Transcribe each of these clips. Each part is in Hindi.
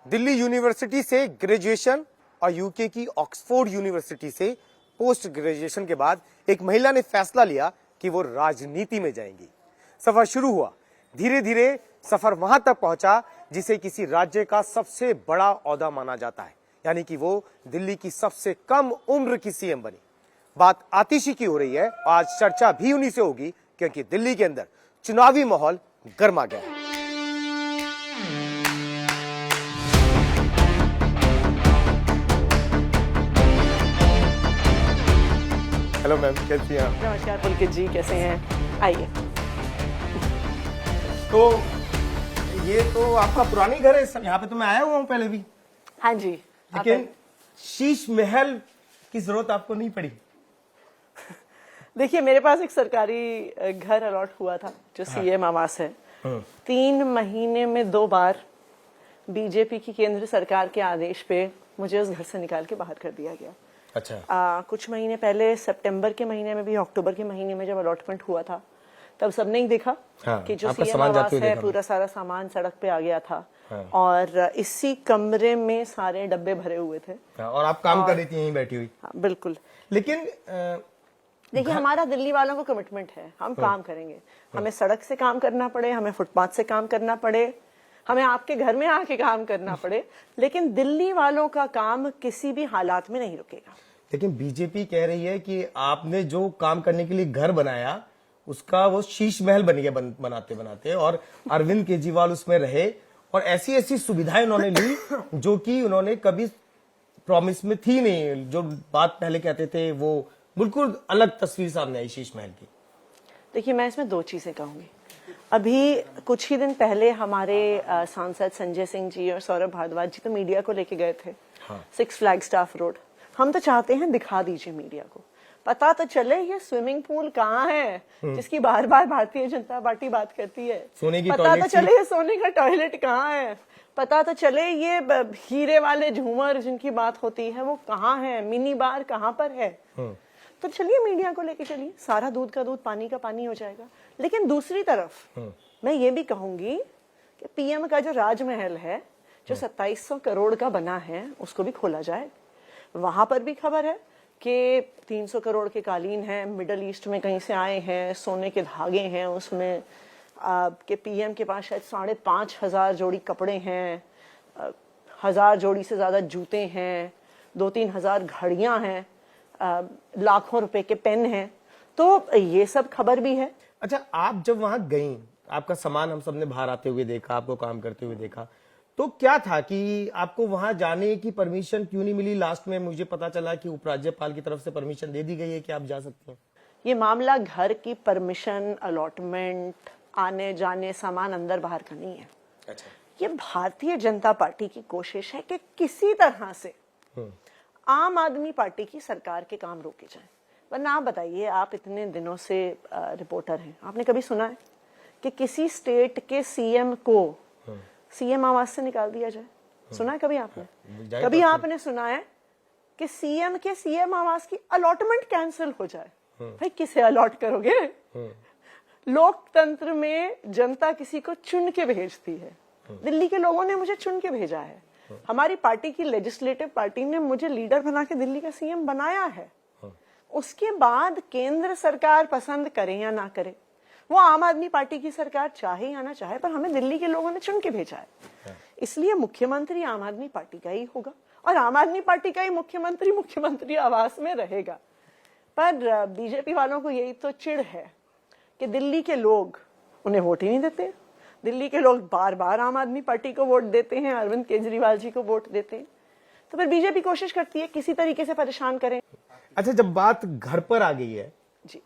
दिल्ली यूनिवर्सिटी से ग्रेजुएशन और यूके की ऑक्सफोर्ड यूनिवर्सिटी से पोस्ट ग्रेजुएशन के बाद एक महिला ने फैसला लिया कि वो राजनीति में जाएंगी। सफर शुरू हुआ, धीरे धीरे सफर वहां तक पहुंचा जिसे किसी राज्य का सबसे बड़ा ओहदा माना जाता है, यानी कि वो दिल्ली की सबसे कम उम्र की सीएम बनी। बात आतिशी की हो रही है और आज चर्चा भी उन्हीं से होगी, क्योंकि दिल्ली के अंदर चुनावी माहौल गर्मा गया है। हेलो मैम, कैसी हैं आप? नमस्कार पुलकित जी, कैसे हैं? आइए। तो ये तो आपका पुरानी घर है सर, यहाँ पे तो मैं आया हुआ हूँ पहले भी, हाँ जी। लेकिन शीश महल की जरूरत आपको नहीं पड़ी। देखिए, मेरे पास एक सरकारी घर अलॉट हुआ था जो सीएम आवास है। 3 महीने में 2 बार बीजेपी की केंद्र सरकार के आदेश पे मुझे उस घर से निकाल के बाहर कर दिया गया। अच्छा। कुछ महीने पहले सितंबर के महीने में भी, अक्टूबर के महीने में जब अलॉटमेंट हुआ था, तब सबने ही देखा कि जो सीएम आवास है पूरा सारा सामान सड़क पे आ गया था। और इसी कमरे में सारे डब्बे भरे हुए थे और आप काम कर रही थी यहीं बैठी हुई। हाँ, बिल्कुल। लेकिन देखिए, हमारा दिल्ली वालों को कमिटमेंट है, हम काम करेंगे। हमें सड़क से काम करना पड़े, हमें फुटपाथ से काम करना पड़े, हमें आपके घर में आके काम करना पड़े, लेकिन दिल्ली वालों का काम किसी भी हालात में नहीं रुकेगा। लेकिन बीजेपी कह रही है कि आपने जो काम करने के लिए घर बनाया उसका वो शीश महल बन गया बनाते बनाते, और अरविंद केजरीवाल उसमें रहे और ऐसी ऐसी सुविधाएं उन्होंने ली जो कि उन्होंने कभी प्रॉमिस में थी नहीं। जो बात पहले कहते थे वो बिल्कुल अलग तस्वीर सामने आई शीश महल की। देखिए, मैं इसमें 2 चीजें कहूंगी। अभी कुछ ही दिन पहले हमारे सांसद संजय सिंह जी और सौरभ भारद्वाज जी तो मीडिया को लेके गए थे। 6 फ्लैगस्टाफ रोड। हम तो चाहते हैं दिखा दीजिए मीडिया को, पता तो चले ये स्विमिंग पूल कहाँ है जिसकी बार बार भारतीय जनता पार्टी बात करती है। सोने की पता तो चले ये सोने का टॉयलेट कहाँ है, पता तो चले ये हीरे वाले झूमर जिनकी बात होती है वो कहाँ है, मिनी बार कहाँ पर है। तो चलिए मीडिया को लेके चलिए, सारा दूध का दूध पानी का पानी हो जाएगा। लेकिन दूसरी तरफ मैं ये भी कहूंगी कि पीएम का जो राजमहल है जो 2700 करोड़ का बना है उसको भी खोला जाए। वहां पर भी खबर है कि 300 करोड़ के कालीन हैं, मिडल ईस्ट में कहीं से आए हैं, सोने के धागे हैं उसमें, के पीएम के पास शायद 5,500 जोड़ी कपड़े हैं, 1000 जोड़ी से ज्यादा जूते हैं, 2-3 हजार घड़ियां हैं, लाखों रुपए के पेन हैं। तो ये सब खबर भी है। अच्छा, आप जब वहां गई, आपका सामान हम सबने बाहर आते हुए देखा, आपको काम करते हुए देखा, तो क्या था कि आपको वहां जाने की परमिशन क्यों नहीं मिली? लास्ट में मुझे पता चला कि उपराज्यपाल की तरफ से परमिशन दे दी गई है कि आप जा सकते हैं। ये मामला घर की परमिशन, अलॉटमेंट, आने जाने, सामान अंदर बाहर का नहीं है। अच्छा। ये भारतीय जनता पार्टी की कोशिश है कि किसी तरह से आम आदमी पार्टी की सरकार के काम रोके जाएं। वरना आप बताइए, आप इतने दिनों से रिपोर्टर हैं, आपने कभी सुना है कि किसी स्टेट के सीएम को सीएम आवास से निकाल दिया जाए? सुना है कभी आपने? कभी आपने सुना है कि सीएम के सीएम आवास की अलॉटमेंट कैंसिल हो जाए? भाई, किसे अलॉट करोगे? लोकतंत्र में जनता किसी को चुन के भेजती है। दिल्ली के लोगों ने मुझे चुन के भेजा है। हमारी पार्टी की लेजिस्लेटिव पार्टी ने मुझे लीडर बना के दिल्ली का सीएम बनाया है। उसके बाद केंद्र सरकार पसंद करे या ना करे, वो आम आदमी पार्टी की सरकार चाहे या ना चाहे, पर हमें दिल्ली के लोगों ने चुन के भेजा है। इसलिए मुख्यमंत्री आम आदमी पार्टी का ही होगा और आम आदमी पार्टी का ही मुख्यमंत्री आवास में रहेगा। पर बीजेपी वालों को यही तो चिढ़ है कि दिल्ली के लोग उन्हें वोट ही नहीं देते। दिल्ली के लोग बार बार आम आदमी पार्टी को वोट देते हैं, अरविंद केजरीवाल जी को वोट देते हैं। तो फिर बीजेपी कोशिश करती है किसी तरीके से परेशान करें। अच्छा, जब बात घर पर आ गई है जी,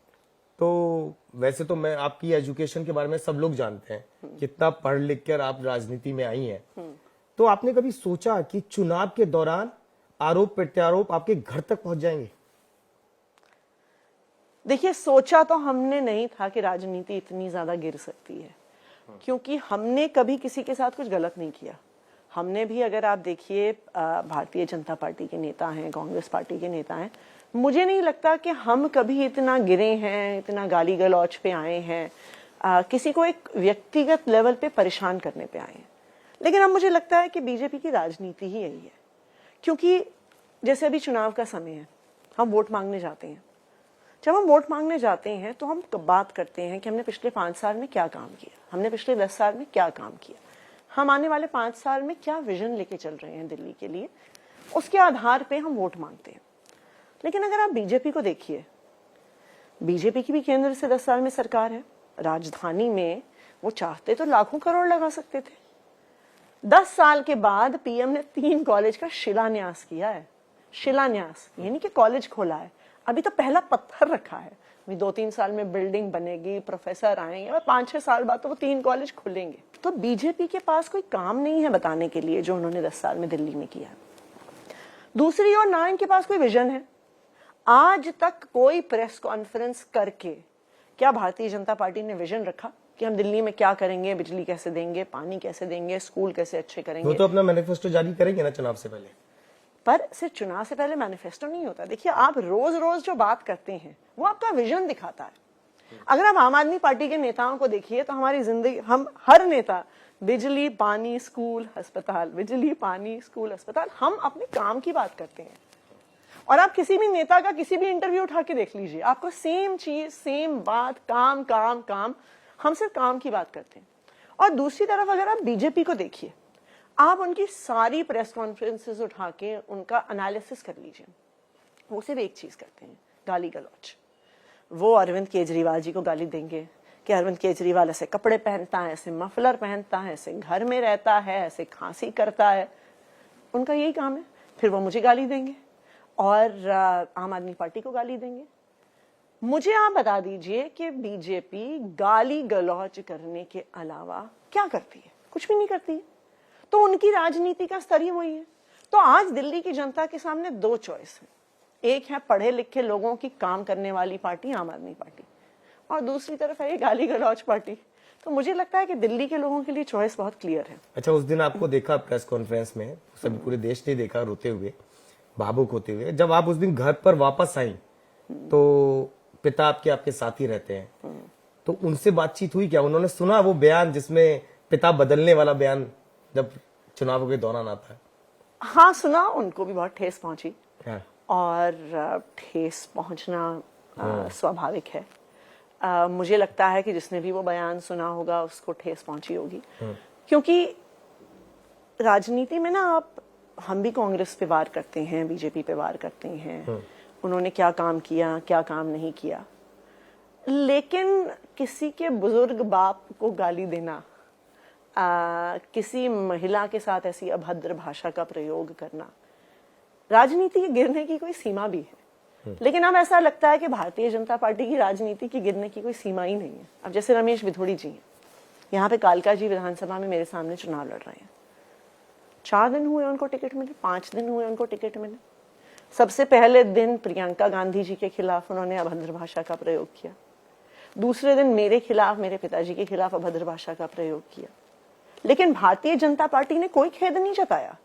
तो वैसे तो मैं आपकी एजुकेशन के बारे में सब लोग जानते हैं, कितना पढ़ लिख कर आप राजनीति में आई हैं। तो आपने कभी सोचा कि चुनाव के दौरान आरोप प्रत्यारोप आपके घर तक पहुंच जाएंगे? देखिए, सोचा तो हमने नहीं था कि राजनीति इतनी ज्यादा गिर सकती है, क्योंकि हमने कभी किसी के साथ कुछ गलत नहीं किया। हमने भी, अगर आप देखिए, भारतीय जनता पार्टी के नेता हैं, कांग्रेस पार्टी के नेता हैं, मुझे नहीं लगता कि हम कभी इतना गिरे हैं, इतना गाली गलौच पे आए हैं, किसी को एक व्यक्तिगत लेवल पे परेशान करने पे आए हैं। लेकिन अब मुझे लगता है कि बीजेपी की राजनीति ही यही है, क्योंकि जैसे अभी चुनाव का समय है, हम वोट मांगने जाते हैं। जब हम वोट मांगने जाते हैं तो हम बात करते हैं कि हमने पिछले 5 साल में क्या काम किया, हमने पिछले 10 साल में क्या काम किया, हम आने वाले 5 साल में क्या विजन लेके चल रहे हैं दिल्ली के लिए, उसके आधार पे हम वोट मांगते हैं। लेकिन अगर आप बीजेपी को देखिए, बीजेपी की भी केंद्र से 10 साल में सरकार है, राजधानी में वो चाहते तो लाखों करोड़ लगा सकते थे। 10 साल के बाद पीएम ने 3 कॉलेज का शिलान्यास किया है। शिलान्यास यानी कि कॉलेज खोला है, अभी तो पहला पत्थर रखा है। अभी 2-3 साल में बिल्डिंग बनेगी, प्रोफेसर आएंगे और 5-6 साल बाद तो वो 3 कॉलेज खुलेंगे। तो बीजेपी के पास कोई काम नहीं है बताने के लिए जो उन्होंने 10 साल में दिल्ली में किया। दूसरी ओर ना इनके पास कोई विजन है। आज तक कोई प्रेस कॉन्फ्रेंस करके क्या भारतीय जनता पार्टी ने विजन रखा कि हम दिल्ली में क्या करेंगे, बिजली कैसे देंगे, पानी कैसे देंगे, स्कूल कैसे अच्छे करेंगे? वो तो अपना मैनिफेस्टो जारी करेंगे ना चुनाव से पहले। पर सिर्फ चुनाव से पहले मैनिफेस्टो नहीं होता। देखिए, आप रोज रोज जो बात करते हैं वो आपका विजन दिखाता है। अगर आप आम आदमी पार्टी के नेताओं को देखिए तो हमारी जिंदगी, हम हर नेता बिजली, पानी, स्कूल, अस्पताल, बिजली, पानी, स्कूल, अस्पताल, हम अपने काम की बात करते हैं। और आप किसी भी नेता का किसी भी इंटरव्यू उठा के देख लीजिए, आपको सेम चीज, सेम बात, काम काम काम, हम सिर्फ काम की बात करते हैं। और दूसरी तरफ अगर आप बीजेपी को देखिए, आप उनकी सारी प्रेस कॉन्फ्रेंसेस उठा के उनका एनालिसिस कर लीजिए, वो सिर्फ एक चीज करते हैं, गाली गलौज। वो अरविंद केजरीवाल जी को गाली देंगे कि अरविंद केजरीवाल ऐसे कपड़े पहनता है, ऐसे मफलर पहनता है, ऐसे घर में रहता है, ऐसे खांसी करता है, उनका यही काम है। फिर वो मुझे गाली देंगे और आम आदमी पार्टी को गाली देंगे। मुझे आप बता दीजिए कि बीजेपी गाली गलौज करने के अलावा क्या करती है? कुछ भी नहीं करती है। तो उनकी राजनीति का स्तर ही वही है। तो आज दिल्ली की जनता के सामने 2 चॉइस है, एक है पढ़े लिखे लोगों की काम करने वाली पार्टी आम आदमी पार्टी, और दूसरी तरफ है ये गाली गलौज पार्टी। तो मुझे लगता है कि दिल्ली के लोगों के लिए चॉइस बहुत क्लियर है। अच्छा, उस दिन आपको देखा प्रेस कॉन्फ्रेंस में, सभी पूरे देश ने देखा रोते हुए, भावुक होते हुए। जब आप उस दिन घर पर वापस आई तो पिता आपके साथ ही रहते हैं, तो उनसे बातचीत हुई क्या? उन्होंने सुना वो बयान जिसमें पिता बदलने वाला बयान जब चुनाव के दौरान आता है? हाँ, सुना। उनको भी बहुत ठेस पहुंची। हाँ। और ठेस पहुंचना स्वाभाविक है। मुझे लगता है कि जिसने भी वो बयान सुना होगा उसको ठेस पहुंची होगी, क्योंकि राजनीति में ना आप, हम भी कांग्रेस पे वार करते हैं, बीजेपी पे वार करते हैं, उन्होंने क्या काम किया, क्या काम नहीं किया, लेकिन किसी के बुजुर्ग बाप को गाली देना, किसी महिला के साथ ऐसी अभद्र भाषा का प्रयोग करना, राजनीति के गिरने की कोई सीमा भी है। लेकिन अब ऐसा लगता है कि भारतीय जनता पार्टी की राजनीति की गिरने की कोई सीमा ही नहीं है। अब जैसे रमेश बिधूड़ी जी हैं, यहाँ पे कालका जी विधानसभा में मेरे सामने चुनाव लड़ रहे हैं। 4 दिन हुए उनको टिकट मिले, 5 दिन हुए उनको टिकट मिले। सबसे पहले दिन प्रियंका गांधी जी के खिलाफ उन्होंने अभद्र भाषा का प्रयोग किया, दूसरे दिन मेरे खिलाफ, मेरे पिताजी के खिलाफ अभद्र भाषा का प्रयोग किया। लेकिन भारतीय जनता पार्टी ने कोई खेद नहीं जताया।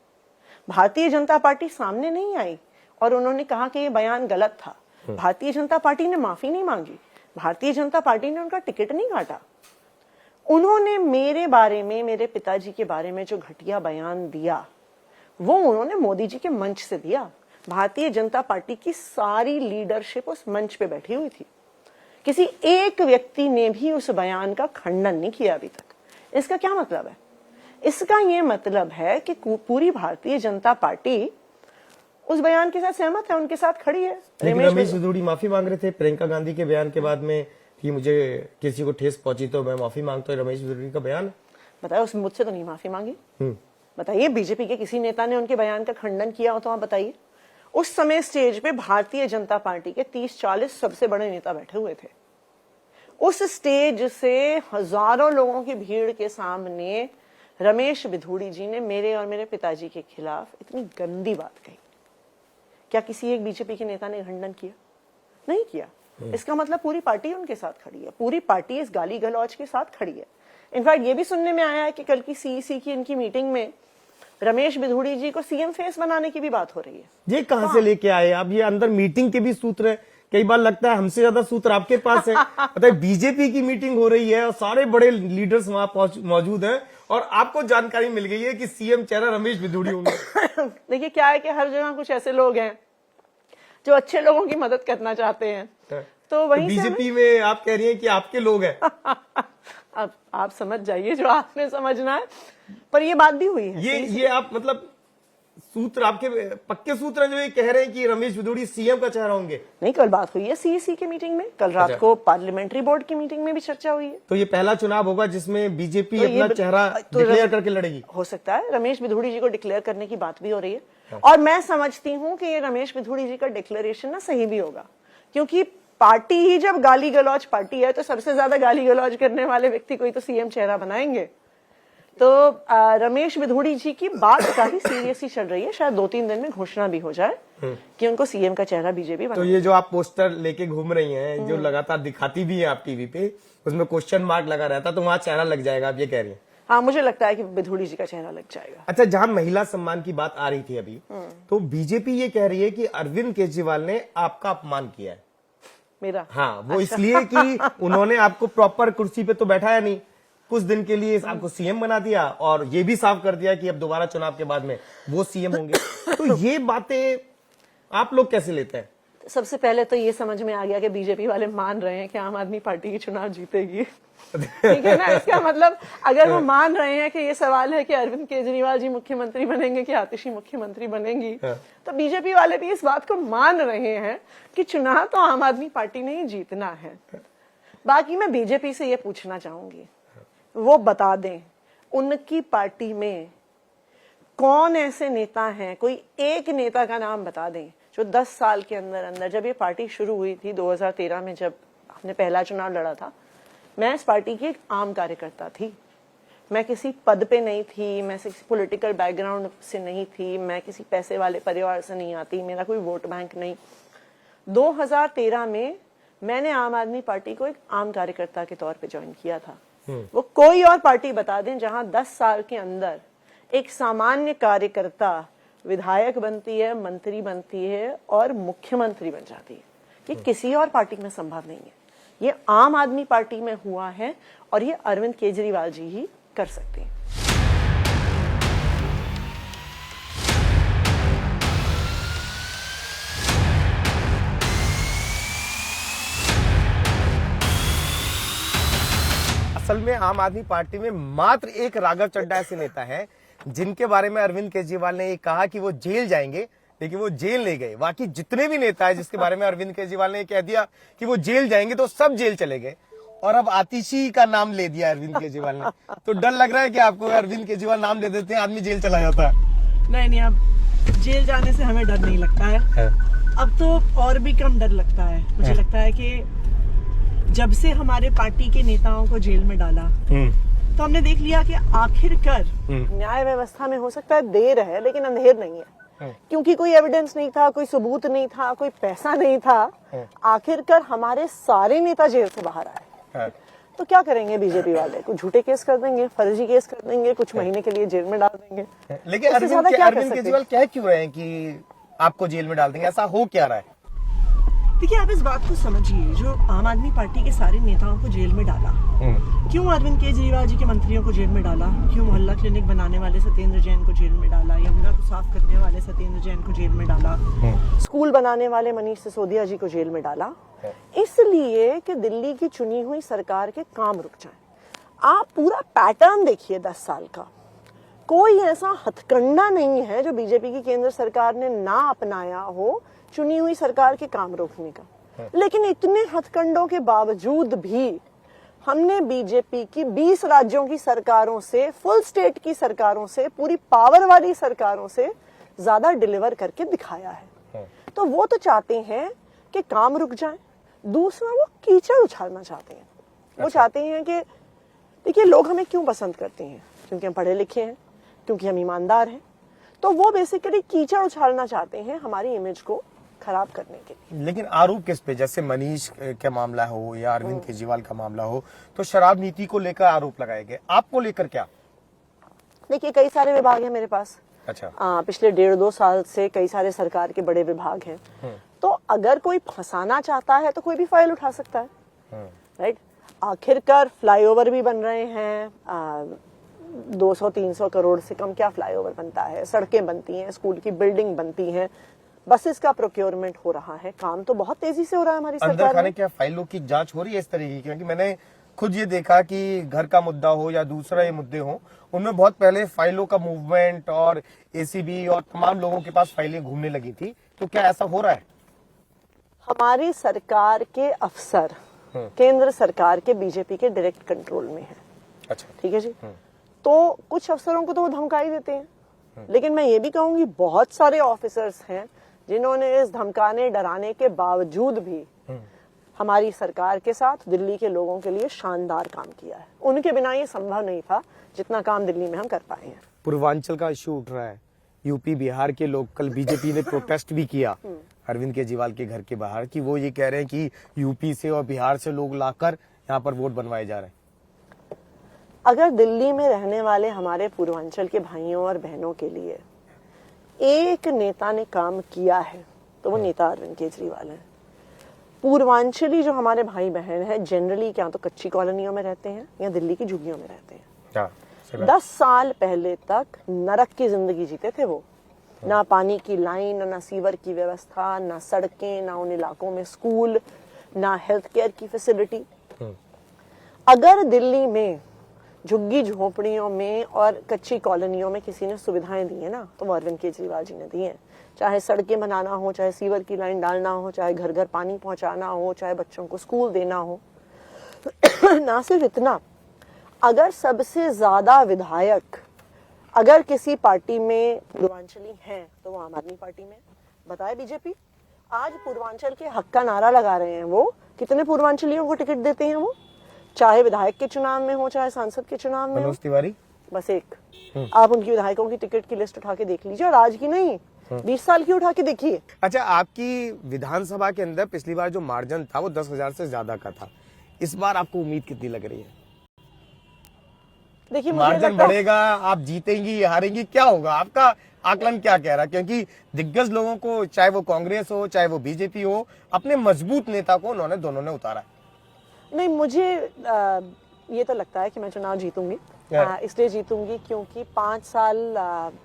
भारतीय जनता पार्टी सामने नहीं आई और उन्होंने कहा कि ये बयान गलत था। भारतीय जनता पार्टी ने माफी नहीं मांगी, भारतीय जनता पार्टी ने उनका टिकट नहीं काटा। उन्होंने मेरे बारे में, मेरे पिताजी के बारे में जो घटिया बयान दिया वो उन्होंने मोदी जी के मंच से दिया। भारतीय जनता पार्टी की सारी लीडरशिप उस मंच पे बैठी हुई थी, किसी एक व्यक्ति ने भी उस बयान का खंडन नहीं किया अभी तक। इसका क्या मतलब है? इसका ये मतलब है कि पूरी भारतीय जनता पार्टी उस बयान के साथ सहमत है, उनके साथ खड़ी है। रमेश बिधूड़ी माफी मांग रहे थे प्रियंका गांधी के बयान के बाद में कि मुझे किसी को ठेस पहुंची तो मैं माफी मांगता हूं। रमेश बिधूड़ी का बयान बताया, उसने मुझसे तो नहीं माफी मांगी। बताइए, बीजेपी के किसी नेता ने उनके बयान का खंडन किया हो तो आप बताइए। उस समय स्टेज पे भारतीय जनता पार्टी के 30-40 सबसे बड़े नेता बैठे हुए थे। उस स्टेज से हजारों लोगों की भीड़ के सामने रमेश बिधूड़ी जी ने मेरे और मेरे पिताजी के खिलाफ इतनी गंदी बात कही। क्या किसी एक बीजेपी के नेता ने खंडन किया? नहीं किया। इसका मतलब पूरी पार्टी उनके साथ खड़ी है, पूरी पार्टी इस गाली गलौज के साथ खड़ी है। इनफैक्ट ये भी सुनने में आया है कि कल की सीईसी की इनकी मीटिंग में रमेश बिधूड़ी जी को सीएम फेस बनाने की भी बात हो रही है। ये कहां से लेके आए? अब ये अंदर मीटिंग के भी सूत्र है कई बार लगता है हमसे ज्यादा सूत्र आपके पास है। बताइए, बीजेपी की मीटिंग हो रही है और सारे बड़े लीडर्स वहां मौजूद हैं और आपको जानकारी मिल गई है कि सीएम चेहरा रमेश बिधूड़ी होंगे। देखिए क्या है कि हर जगह कुछ ऐसे लोग हैं जो अच्छे लोगों की मदद करना चाहते हैं, तो वहीं बीजेपी में आप कह रही हैं कि आपके लोग हैं। अब आप समझ जाइए जो आपने समझना है, पर ये बात भी हुई है। ये आप मतलब सूत्र आपके पक्के सूत्र हैं जो ये कह रहे हैं कि रमेश बिधूड़ी सीएम का चेहरा होंगे? नहीं, कल बात हुई है सीईसी की मीटिंग में, कल रात को पार्लियामेंट्री बोर्ड की मीटिंग में भी चर्चा हुई है। तो ये पहला चुनाव होगा जिसमें बीजेपी अपना चेहरा डिक्लेयर करके लड़ेगी? हो सकता है रमेश बिधूड़ी जी को डिक्लेयर करने की बात भी हो रही है, और मैं समझती हूँ कि ये रमेश बिधूड़ी जी का डिक्लेरेशन ना सही भी होगा, क्योंकि पार्टी ही जब गाली गलौज पार्टी है तो सबसे ज्यादा गाली गलौज करने वाले व्यक्ति को ही तो सीएम चेहरा बनाएंगे। तो रमेश बिधूड़ी जी की बात काफी सीरियसली चल रही है, शायद 2-3 दिन में घोषणा भी हो जाए कि उनको सीएम का चेहरा बीजेपी बना। तो ये जो आप पोस्टर लेके घूम रही हैं, जो लगातार दिखाती भी है आप टीवी पे, उसमें क्वेश्चन मार्क लगा रहता, तो वहां चेहरा लग जाएगा, आप ये कह रही हैं? हाँ, मुझे लगता है कि बिधूड़ी जी का चेहरा लग जाएगा। अच्छा, जहां महिला सम्मान की बात आ रही थी अभी, तो बीजेपी ये कह रही है कि अरविंद केजरीवाल ने आपका अपमान किया है। मेरा? हाँ, वो इसलिए कि उन्होंने आपको प्रॉपर कुर्सी पे तो बैठाया नहीं, कुछ दिन के लिए आपको सीएम बना दिया और ये भी साफ कर दिया कि अब दोबारा चुनाव के बाद में वो सीएम होंगे। तो ये बातें आप लोग कैसे लेते हैं? सबसे पहले तो ये समझ में आ गया कि बीजेपी वाले मान रहे हैं कि आम आदमी पार्टी की चुनाव जीतेगी। ठीक है ना? इसका मतलब अगर वो मान रहे हैं कि ये सवाल है कि अरविंद केजरीवाल जी मुख्यमंत्री बनेंगे कि आतिशी मुख्यमंत्री बनेंगी, तो बीजेपी वाले भी इस बात को मान रहे हैं कि चुनाव तो आम आदमी पार्टी ने ही जीतना है। बाकी मैं बीजेपी से ये पूछना चाहूंगी, वो बता दें उनकी पार्टी में कौन ऐसे नेता हैं, कोई एक नेता का नाम बता दें जो 10 साल के अंदर अंदर, जब ये पार्टी शुरू हुई थी 2013 में, जब आपने पहला चुनाव लड़ा था, मैं इस पार्टी की एक आम कार्यकर्ता थी, मैं किसी पद पे नहीं थी, मैं किसी पॉलिटिकल बैकग्राउंड से नहीं थी, मैं किसी पैसे वाले परिवार से नहीं आती, मेरा कोई वोट बैंक नहीं। 2013 में मैंने आम आदमी पार्टी को एक आम कार्यकर्ता के तौर पे ज्वाइन किया था। वो कोई और पार्टी बता दें जहां 10 साल के अंदर एक सामान्य कार्यकर्ता विधायक बनती है, मंत्री बनती है और मुख्यमंत्री बन जाती है। ये किसी और पार्टी में संभव नहीं है, ये आम आदमी पार्टी में हुआ है और ये अरविंद केजरीवाल जी ही कर सकते हैं। असल में आम आदमी पार्टी में मात्र एक राघव चड्ढा ऐसे नेता है जिनके बारे में अरविंद केजरीवाल ने ये कहा कि वो जेल जाएंगे, लेकिन वो जेल नहीं गए। बाकी जितने भी नेता है जिसके बारे में अरविंद केजरीवाल ने कह दिया कि वो जेल जाएंगे, तो सब जेल चले गए। और अब आतिशी का नाम ले दिया अरविंद केजरीवाल ने, तो डर लग रहा है कि आपको अरविंद केजरीवाल नाम ले देते हैं, आदमी जेल चला जाता है। नहीं, अब जेल जाने से हमें डर नहीं लगता है। अब तो और भी कम डर लगता है। मुझे लगता है कि जब से हमारे पार्टी के नेताओं को जेल में डाला, तो हमने देख लिया कि आखिरकार न्याय व्यवस्था में हो सकता है देर है, लेकिन अंधेर नहीं है, क्योंकि कोई एविडेंस नहीं था, कोई सबूत नहीं था, कोई पैसा नहीं था। आखिरकार हमारे सारे नेता जेल से बाहर आए। तो क्या करेंगे बीजेपी वाले? कुछ झूठे केस कर देंगे, फर्जी केस कर देंगे, कुछ महीने के लिए जेल में डाल देंगे। लेकिन अरविंद केजरीवाल कह क्यों रहे हैं कि आपको जेल में डाल देंगे? ऐसा हो क्या रहा है? देखिए, आप इस बात को समझिए, जो आम आदमी पार्टी के सारे नेताओं को जेल में डाला, क्यों अरविंद केजरीवाल जी के मंत्रियों को जेल में डाला, क्यों मोहल्ला क्लिनिक बनाने वाले सत्येंद्र जैन को जेल में डाला, यमुना को साफ करने वाले सत्येंद्र जैन को जेल में डाला, स्कूल बनाने वाले मनीष सिसोदिया जी को जेल में डाला? इसलिए कि दिल्ली की चुनी हुई सरकार के काम रुक जाए। आप पूरा पैटर्न देखिए 10 साल का, कोई ऐसा हथकंडा नहीं है जो बीजेपी की केंद्र सरकार ने ना अपनाया हो चुनी हुई सरकार के काम रोकने का। लेकिन इतने हथकंडों के बावजूद भी हमने बीजेपी की 20 राज्यों की सरकारों से, फुल स्टेट की सरकारों से, पूरी पावर वाली सरकारों से ज्यादा डिलीवर करके दिखाया है। तो वो तो चाहते हैं कि काम रुक जाए। दूसरा, वो कीचड़ उछालना चाहते हैं। वो चाहते हैं कि देखिए, लोग हमें क्यों पसंद करते हैं? क्योंकि हम पढ़े लिखे हैं, क्योंकि हम ईमानदार हैं। तो वो बेसिकली कीचड़ उछालना चाहते हैं हमारी इमेज को खराब करने के लिए। लेकिन आरोप किस पे? जैसे मनीष का मामला हो या अरविंद केजरीवाल का मामला हो, तो शराब नीति को लेकर आरोप लगाए गए, आपको लेकर क्या? देखिए, कई सारे विभाग हैं मेरे पास, अच्छा। पिछले 1.5-2 साल से कई सारे सरकार के बड़े विभाग हैं। तो अगर कोई फंसाना चाहता है तो कोई भी फाइल उठा सकता है, राइट। आखिरकार फ्लाईओवर भी बन रहे हैं, 200-300 करोड़ से कम क्या फ्लाईओवर बनता है, सड़कें बनती हैं, स्कूल की बिल्डिंग बनती हैं, बसेस का प्रोक्योरमेंट हो रहा है, काम तो बहुत तेजी से हो रहा है हमारी अंदर सरकार खाने में। क्या फाइलों की जांच हो रही है इस तरीके की? क्योंकि मैंने खुद ये देखा कि घर का मुद्दा हो या दूसरा ये मुद्दे हो, उनमें बहुत पहले फाइलों का मूवमेंट और एसीबी और तमाम लोगों के पास फाइलें घूमने लगी थी। तो क्या ऐसा हो रहा है? हमारी सरकार के अफसर केंद्र सरकार के बीजेपी के डायरेक्ट कंट्रोल में है। अच्छा, ठीक है जी। तो कुछ अफसरों को तो वो धमकाई देते हैं, लेकिन मैं ये भी कहूंगी बहुत सारे ऑफिसर्स हैं जिन्होंने इस धमकाने डराने के बावजूद भी हमारी सरकार के साथ दिल्ली के लोगों के लिए शानदार काम किया है। उनके बिना ये संभव नहीं था जितना काम दिल्ली में हम कर पाए हैं। पूर्वांचल का इशू उठ रहा है, यूपी बिहार के लोग, कल बीजेपी ने प्रोटेस्ट भी किया अरविंद केजरीवाल के घर के बाहर, कि वो ये कह रहे हैं कि यूपी से और बिहार से लोग लाकर यहाँ पर वोट बनवाए जा रहे हैं। अगर दिल्ली में रहने वाले हमारे पूर्वांचल के भाइयों और बहनों के लिए एक नेता ने काम किया है तो वो नेता अरविंद केजरीवाल है। पूर्वांचली जो हमारे भाई बहन हैं जनरली क्या तो कच्ची कॉलोनियों में रहते हैं या दिल्ली की झुग्गियों में रहते हैं। 10 साल पहले तक नरक की जिंदगी जीते थे वो। ना पानी की लाइन, ना सीवर की व्यवस्था, ना सड़कें, ना उन इलाकों में स्कूल, ना हेल्थ केयर की फैसिलिटी। अगर दिल्ली में झुग्गी झोपड़ियों में और कच्ची कॉलोनियों में किसी ने सुविधाएं दी है ना तो वो अरविंद केजरीवाल जी ने दी है। चाहे सड़कें बनाना हो, चाहे सीवर की लाइन डालना हो, चाहे घर घर पानी पहुंचाना हो, चाहे बच्चों को स्कूल देना हो। ना सिर्फ इतना, अगर सबसे ज्यादा विधायक अगर किसी पार्टी में पूर्वांचली हैं तो वो आम आदमी पार्टी में। बताए बीजेपी आज पूर्वांचल के हक का नारा लगा रहे हैं। वो कितने पूर्वांचलियों को टिकट देते हैं वो, चाहे विधायक के चुनाव में हो चाहे सांसद के चुनाव में हो। मनोज तिवारी बस एक। आप उनकी विधायकों की टिकट की लिस्ट उठा के देख लीजिए, और आज की नहीं 20 साल की उठा के देखिए। अच्छा, आपकी विधानसभा के अंदर पिछली बार जो मार्जिन था वो 10,000 से ज्यादा का था। इस बार आपको उम्मीद कितनी लग रही है? देखिए मार्जिन बढ़ेगा, आप जीतेंगी हारेंगी, क्या होगा? आपका आकलन क्या कह रहा है? क्योंकि दिग्गज लोगों को, चाहे वो कांग्रेस हो चाहे वो बीजेपी हो, अपने मजबूत नेता को उन्होंने दोनों ने उतारा है। नहीं, मुझे ये तो लगता है कि मैं चुनाव जीतूंगी। इसलिए जीतूंगी क्योंकि 5 साल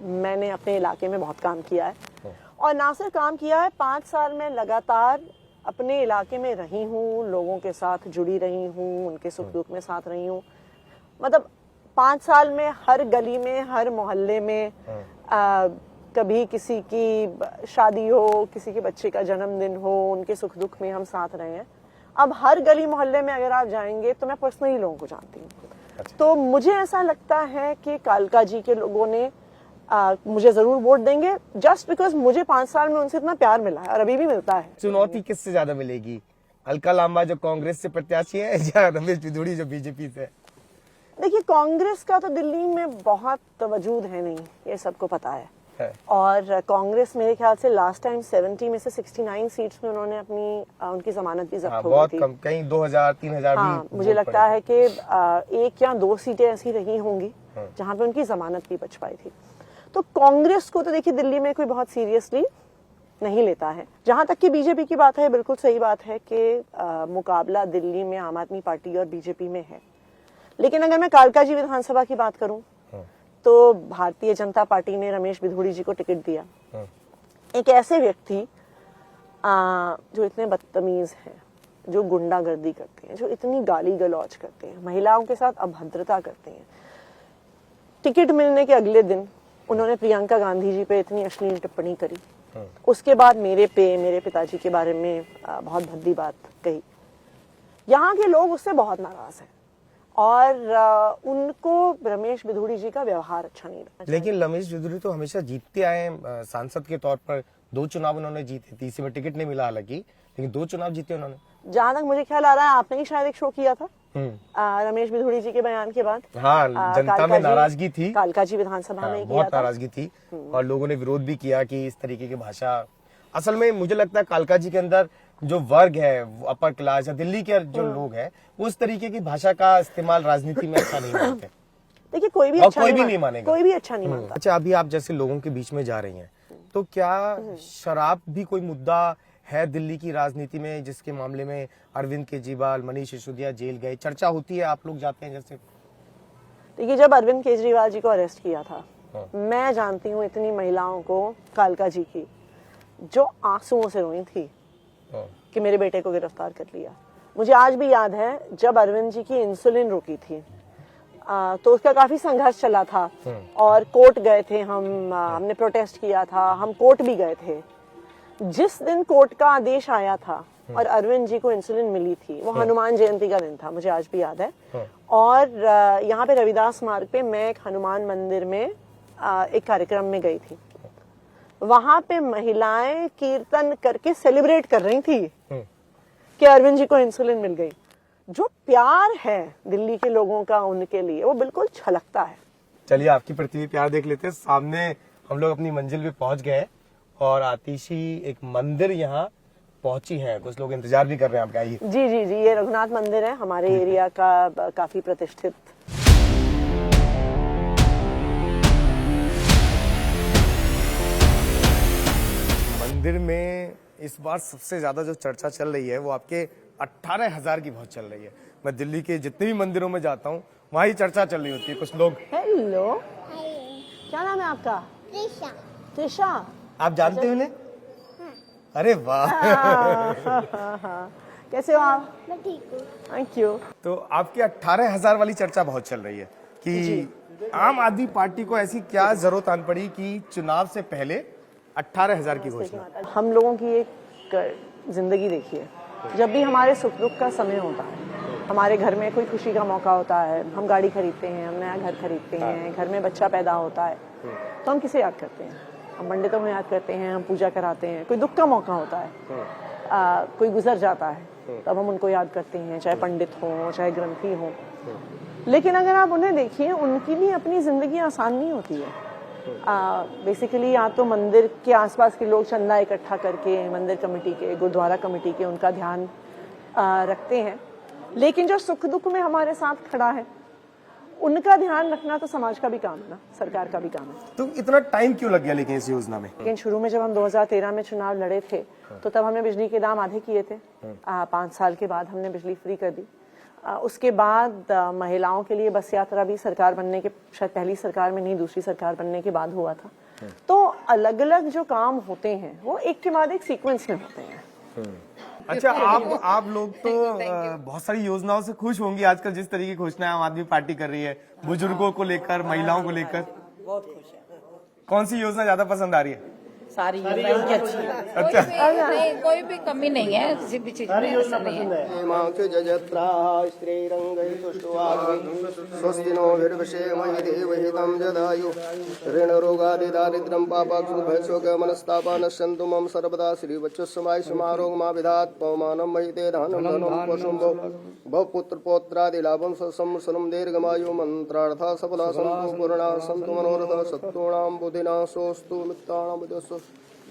मैंने अपने इलाके में बहुत काम किया है। और ना सिर्फ काम किया है, 5 साल में लगातार अपने इलाके में रही हूँ, लोगों के साथ जुड़ी रही हूँ, उनके सुख दुख में साथ रही हूँ। मतलब 5 साल में हर गली में, हर मोहल्ले में कभी किसी की शादी हो, किसी के बच्चे का जन्मदिन हो, उनके सुख दुख में हम साथ रहे हैं। अब हर गली मोहल्ले में अगर आप जाएंगे तो मैं पर्सनली लोगों को जानती हूँ। अच्छा। तो मुझे ऐसा लगता है कि कालका जी के लोगों ने मुझे जरूर वोट देंगे, जस्ट बिकॉज मुझे 5 साल में उनसे इतना प्यार मिला है और अभी भी मिलता है। चुनौती किससे ज्यादा मिलेगी? अलका लांबा जो कांग्रेस से प्रत्याशी है या रमेश बिधूड़ी जो बीजेपी से? देखिए, कांग्रेस का तो दिल्ली में बहुत वजूद है नहीं, ये सबको पता है। और कांग्रेस मेरे ख्याल से लास्ट टाइम 70 में से 69 सीट्स में उन्होंने अपनी उनकी जमानत भी जब्त हो गई थी। बहुत कम, कहीं 2000-3000 भी। मुझे लगता है कि 1 या 2 सीटें ऐसी रही होंगी जहां पे उनकी जमानत भी बच पाई थी। तो कांग्रेस को तो देखिए दिल्ली में कोई बहुत सीरियसली नहीं लेता है। जहां तक कि बीजेपी की बात है, बिल्कुल सही बात है कि मुकाबला दिल्ली में आम आदमी पार्टी और बीजेपी में है। लेकिन अगर मैं कालका जी विधानसभा की बात करूं तो भारतीय जनता पार्टी ने रमेश बिधूड़ी जी को टिकट दिया। एक ऐसे व्यक्ति जो इतने बदतमीज हैं, जो गुंडागर्दी करते हैं, जो इतनी गाली गलौज करते हैं, महिलाओं के साथ अभद्रता करते हैं। टिकट मिलने के अगले दिन उन्होंने प्रियंका गांधी जी पे इतनी अश्लील टिप्पणी करी। उसके बाद मेरे पिताजी के बारे में बहुत भद्दी बात कही। यहाँ के लोग उससे बहुत नाराज हैं और उनको रमेश बिधूड़ी जी का व्यवहार अच्छा नहीं लगा। लेकिन रमेश बिधूड़ी तो हमेशा जीतते आए हैं सांसद के तौर पर। 2 चुनाव उन्होंने जीते, तीसरे में टिकट नहीं मिला हालांकि, लेकिन 2 चुनाव जीते उन्होंने। जहां तक मुझे ख्याल आ रहा है आपने ही शायद एक शो किया था रमेश बिधूड़ी जी के बयान के बाद। हाँ, जनता में नाराजगी थी, कालका जी विधानसभा में बहुत नाराजगी थी और लोगों ने विरोध भी किया कि इस तरीके की भाषा। असल में मुझे लगता है कालका जी के अंदर जो वर्ग है, अपर क्लास या दिल्ली के जो लोग हैं, वो उस तरीके की भाषा का इस्तेमाल राजनीति में अच्छा नहीं करते। देखिए कोई भी और अच्छा कोई भी मान- नहीं मानेगा। कोई भी अच्छा नहीं मानता। अच्छा, अभी आप जैसे लोगों के बीच में जा रही हैं, तो क्या शराब भी कोई मुद्दा है दिल्ली की राजनीति में, जिसके मामले में अरविंद केजरीवाल, मनीष सिसोदिया जेल गए, चर्चा होती है, आप लोग जाते हैं जैसे? देखिए जब अरविंद केजरीवाल जी को अरेस्ट किया था, हाँ। मैं जानती हूँ इतनी महिलाओं को, कालका जी की, जो आंसुओं से रोई थी कि मेरे बेटे को गिरफ्तार कर लिया। मुझे आज भी याद है जब अरविंद जी की इंसुलिन रुकी थी, तो उसका काफी संघर्ष चला था और कोर्ट गए थे हम, हमने प्रोटेस्ट किया था, हम कोर्ट भी गए थे। जिस दिन कोर्ट का आदेश आया था और अरविंद जी को इंसुलिन मिली थी, वो हनुमान जयंती का दिन था, मुझे आज भी याद है। और यहाँ पे रविदास मार्ग पे मैं एक हनुमान मंदिर में एक कार्यक्रम में गई थी। वहां पे महिलाएं कीर्तन करके सेलिब्रेट कर रही थी कि अरविंद जी को इंसुलिन मिल गई। जो प्यार है दिल्ली के लोगों का उनके लिए, वो बिल्कुल छलकता है। चलिए आपकी प्रति भी प्यार देख लेते हैं। सामने हम लोग अपनी मंजिल पे पहुंच गए और आतिशी एक मंदिर यहाँ पहुंची है, कुछ लोग इंतजार भी कर रहे हैं आपका। आइए। जी जी जी, ये रघुनाथ मंदिर है, हमारे एरिया का काफी प्रतिष्ठित। मंदिर में इस बार सबसे ज्यादा जो चर्चा चल रही है वो आपके 18,000 की बहुत चल रही है। मैं दिल्ली के जितने भी मंदिरों में जाता हूँ वहाँ ही चर्चा चल रही होती है। कुछ लोग, हेलो, क्या नाम है आपका? त्रिशा। त्रिशा। आप जानते हो उन्हें? अरे वाह। कैसे हो आप? मैं ठीक हूँ। Thank you. तो आपके 18,000 वाली चर्चा बहुत चल रही है कि आम आदमी पार्टी को ऐसी क्या जरूरत आन पड़ी कि चुनाव से पहले 18,000 की घोषणा? हम लोगों की एक जिंदगी देखिए, जब भी हमारे सुख दुख का समय होता है, हमारे घर में कोई खुशी का मौका होता है, हम गाड़ी खरीदते हैं, हम नया घर खरीदते हैं, घर में बच्चा पैदा होता है, तो हम किसे याद करते हैं? हम पंडितों को याद करते हैं, हम पूजा कराते हैं। कोई दुख का मौका होता है, कोई गुजर जाता है, तब हम उनको याद करते हैं, चाहे पंडित हो चाहे ग्रंथी हो। लेकिन अगर आप उन्हें देखिए, उनकी भी अपनी जिंदगी आसान नहीं होती है। बेसिकली या तो मंदिर के आसपास के लोग चंदा इकट्ठा करके, मंदिर कमेटी के, गुरुद्वारा कमेटी के, उनका ध्यान रखते हैं, लेकिन जो सुख दुख में हमारे साथ खड़ा है, उनका ध्यान रखना तो समाज का भी काम है ना, सरकार का भी काम है। तो इतना टाइम क्यों लग गया लेकिन इस योजना में? लेकिन शुरू में जब हम 2013 में चुनाव लड़े थे, तो तब हमने बिजली के दाम आधे किए थे। 5 साल के बाद हमने बिजली फ्री कर दी। उसके बाद महिलाओं के लिए बस यात्रा भी सरकार बनने के, शायद पहली सरकार में नहीं, दूसरी सरकार बनने के बाद हुआ था। तो अलग अलग जो काम होते हैं वो एक के बाद एक सीक्वेंस में होते हैं। अच्छा, आप लोग तो बहुत सारी योजनाओं से खुश होंगी आजकल, जिस तरीके की घोषणाएं आम आदमी पार्टी कर रही है, बुजुर्गों को लेकर, महिलाओं को लेकर। बहुत खुश है। कौन सी योजना ज्यादा पसंद आ रही है? सारी योजनाएं उनकी अच्छी है। अच्छा, कोई भी कमी नहीं है, किसी भी चीज में ऐसा नहीं है। स्वस्तिनो विर्वशेमहि देवहितं जदायु ऋणरोगादिदारिद्र्यं पापाक्षुभयशोकमनस्तापा नश्यन्तु मम सर्वदा श्रीवत्समाय समारोगमा विधात् पवमानं महिते धनं धनं पशुं भव पुत्रपौत्रादिलाभं संवत्सरं दीर्घमायु मन्त्रार्था सफला सन्तु पूर्णा सन्तु मनोरथा शत्रूणां बुद्धिना सोऽस्तु मित्राणां बुद्धिस्तु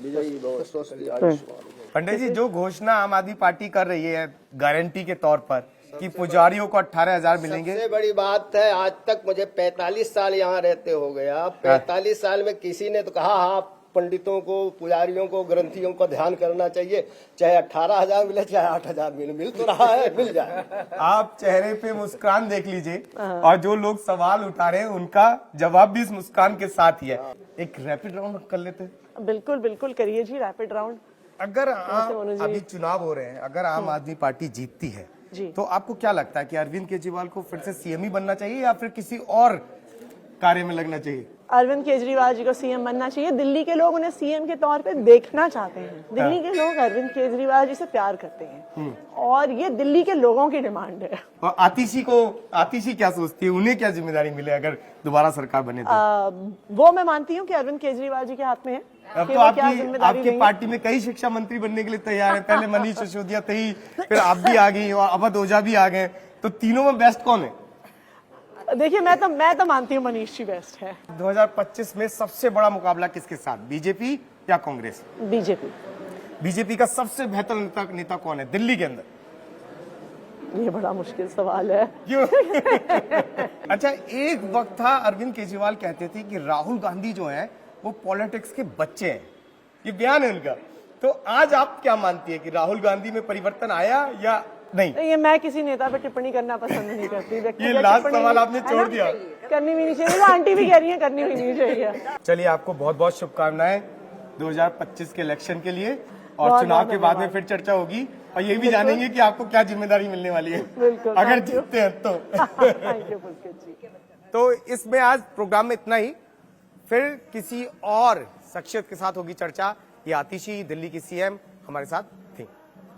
विजयी भव स्वस्ति आयुष्मान। पंडित जी, जो घोषणा आम आदमी पार्टी कर रही है गारंटी के तौर पर कि पुजारियों को 18,000 मिलेंगे, सबसे बड़ी बात है, आज तक मुझे 45 साल यहाँ रहते हो गया, 45 साल में किसी ने तो कहा हाँ पंडितों को, पुजारियों को, ग्रंथियों को ध्यान करना चाहिए, चाहे 18,000 मिले चाहे 8,000 मिले, मिल तो रहा है, मिल जाए। आप चेहरे पे मुस्कान देख लीजिए और जो लोग सवाल उठा रहे हैं उनका जवाब भी इस मुस्कान के साथ ही है। एक रैपिड राउंड कर लेते हैं? बिल्कुल बिल्कुल, करिए जी रैपिड राउंड। अगर अभी चुनाव हो रहे हैं, अगर आम आदमी पार्टी जीतती है तो आपको क्या लगता है कि अरविंद केजरीवाल को फिर से सीएम ही बनना चाहिए या फिर किसी और कार्य में लगना चाहिए? अरविंद केजरीवाल जी को सीएम बनना चाहिए। दिल्ली के लोग उन्हें सीएम के तौर पे देखना चाहते हैं। दिल्ली के लोग अरविंद केजरीवाल जी से प्यार करते हैं और ये दिल्ली के लोगों की डिमांड है। और आतिशी क्या सोचती है, उन्हें क्या जिम्मेदारी मिले अगर दोबारा सरकार बने तो? वो मैं मानती हूँ कि अरविंद केजरीवाल जी के हाथ में है। अब कि तो वो क्या आपकी जिम्मेदारी देंगे। पार्टी में कई शिक्षा मंत्री बनने के लिए तैयार है। पहले मनीष सिसोदिया थे, फिर आप भी आ गई और अवध ओझा भी आ गए, तो तीनों में बेस्ट कौन है? देखिए मैं तो मानती हूँ मनीष जी बेस्ट है। 2025 में सबसे बड़ा मुकाबला किसके साथ, बीजेपी या कांग्रेस? बीजेपी। बीजेपी का सबसे बेहतर नेता कौन है दिल्ली के अंदर? ये बड़ा मुश्किल सवाल है। क्यों? अच्छा, एक वक्त था अरविंद केजरीवाल कहते थे कि राहुल गांधी जो है वो पॉलिटिक्स के बच्चे हैं, ये बयान है उनका। तो आज आप क्या मानती है कि राहुल गांधी में परिवर्तन आया या नहीं? ये मैं किसी नेता पे टिप्पणी करना पसंद नहीं करती। ये लास्ट सवाल आपने छोड़ दिया। करनी भी नहीं चाहिए, वो आंटी भी कह रही है करनी भी नहीं चाहिए। चलिए, आपको बहुत बहुत शुभकामनाएं 2025 के इलेक्शन के लिए, और बहुत चुनाव बहुत के बाद में धन्यवाद। फिर चर्चा होगी और ये भी जानेंगे कि आपको क्या जिम्मेदारी मिलने वाली है बिल्कुल, अगर thank you। जीतते हैं तो। थैंक यू पुलकित जी। तो इसमें आज प्रोग्राम में इतना ही, फिर किसी और शख्सियत के साथ होगी चर्चा। ये आतिशी दिल्ली की सीएम हमारे साथ